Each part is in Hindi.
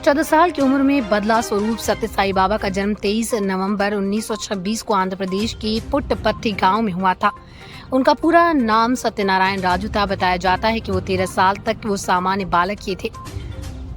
14 साल की उम्र में बदला स्वरूप सत्य साई बाबा का जन्म 23 नवंबर 1926 को आंध्र प्रदेश के पुट्टपर्थी गांव में हुआ था। उनका पूरा नाम सत्यनारायण राजू था। बताया जाता है कि वो 13 साल तक वो सामान्य बालक ही थे,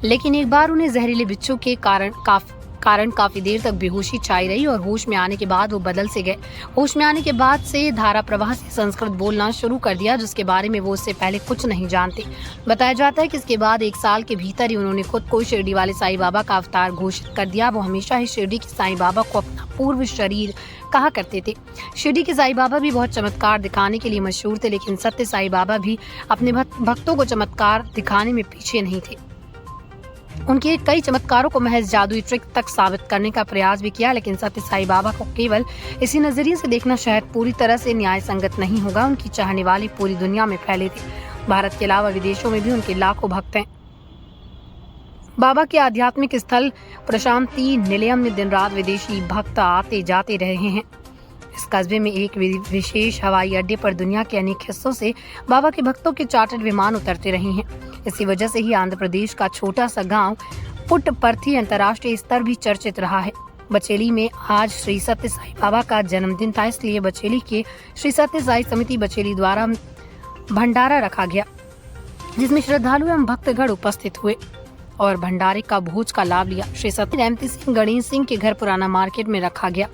लेकिन एक बार उन्हें जहरीले बिच्छू के कारण काफी देर तक बेहोशी छाई रही और होश में आने के बाद वो बदल से गए। होश में आने के बाद से धारा प्रवाह से संस्कृत बोलना शुरू कर दिया, जिसके बारे में वो उससे पहले कुछ नहीं जानते। बताया जाता है कि इसके बाद 1 साल के भीतर ही उन्होंने खुद को शिरडी वाले साईं बाबा का अवतार घोषित कर दिया। वो हमेशा ही शिरडी के साईं बाबा को अपना पूर्व शरीर कहा करते थे। शिरडी के साईं बाबा भी बहुत चमत्कार दिखाने के लिए मशहूर थे, लेकिन सत्य साईं बाबा भी अपने भक्तों को चमत्कार दिखाने में पीछे नहीं थे। उनके कई चमत्कारों को महज जादुई ट्रिक तक साबित करने का प्रयास भी किया, लेकिन सत्य साईं बाबा को केवल इसी नजरिए से देखना शायद पूरी तरह से न्याय संगत नहीं होगा। उनकी चाहने वाले पूरी दुनिया में फैले थे। भारत के अलावा विदेशों में भी उनके लाखों भक्त हैं। बाबा के आध्यात्मिक स्थल प्रशांति निलयम में दिन रात विदेशी भक्त आते जाते रहे हैं। इस कस्बे में एक विशेष हवाई अड्डे पर दुनिया के अनेक हिस्सों से बाबा के भक्तों के चार्टर्ड विमान उतरते रहे हैं। इसी वजह से ही आंध्र प्रदेश का छोटा सा गांव पुट्टपर्थी अंतर्राष्ट्रीय स्तर भी चर्चित रहा है। बचेली में आज श्री सत्य साईं बाबा का जन्मदिन था, इसलिए बचेली के श्री सत्य साई समिति बचेली द्वारा भंडारा रखा गया, जिसमें श्रद्धालु एवं भक्तगण उपस्थित हुए और भंडारे का भोज का लाभ लिया। श्री सत्य रेमती सिंह गणेश सिंह के घर पुराना मार्केट में रखा गया।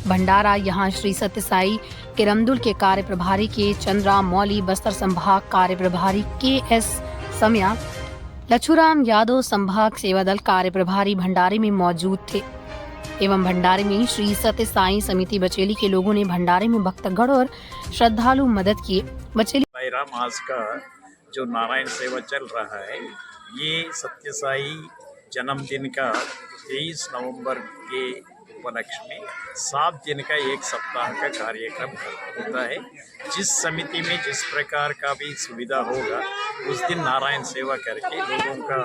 भंडारा यहाँ श्री सत्य साई किरंदुल के कार्य प्रभारी के चंद्रा मौली, बस्तर संभाग कार्य प्रभारी KS समया, लछुराम यादव संभाग सेवा दल कार्य प्रभारी भंडारे में मौजूद थे एवं भंडारे में श्री सत्य साई समिति बचेली के लोगों ने भंडारे में भक्तगण और श्रद्धालु मदद किए। बचेली मास का जो नारायण सेवा चल रहा है, ये सत्य साई जन्मदिन का 23 नवंबर के उपलक्ष्य में 7 दिन का एक सप्ताह का कार्यक्रम होता है। जिस समिति में जिस प्रकार का भी सुविधा होगा, उस दिन नारायण सेवा करके लोगों का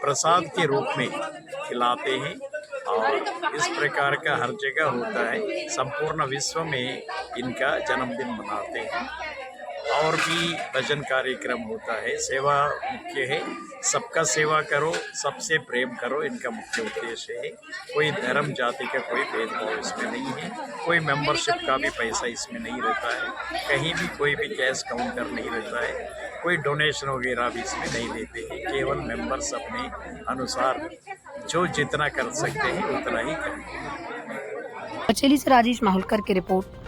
प्रसाद के रूप में खिलाते हैं और इस प्रकार का हर जगह होता है। संपूर्ण विश्व में इनका जन्मदिन मनाते हैं और भी भजन कार्यक्रम होता है। सेवा मुख्य है, सबका सेवा करो, सबसे प्रेम करो, इनका मुख्य उद्देश्य है। कोई धर्म जाति का कोई भेदभाव इसमें नहीं है, कोई मेंबरशिप का भी पैसा इसमें नहीं रहता है, कहीं भी कोई भी कैश काउंटर नहीं रहता है, कोई डोनेशन वगैरह भी इसमें नहीं लेते हैं। केवल मेंबर्स अपने अनुसार जो जितना कर सकते हैं उतना ही करें। बचेली से राजेश माहुलकर की रिपोर्ट।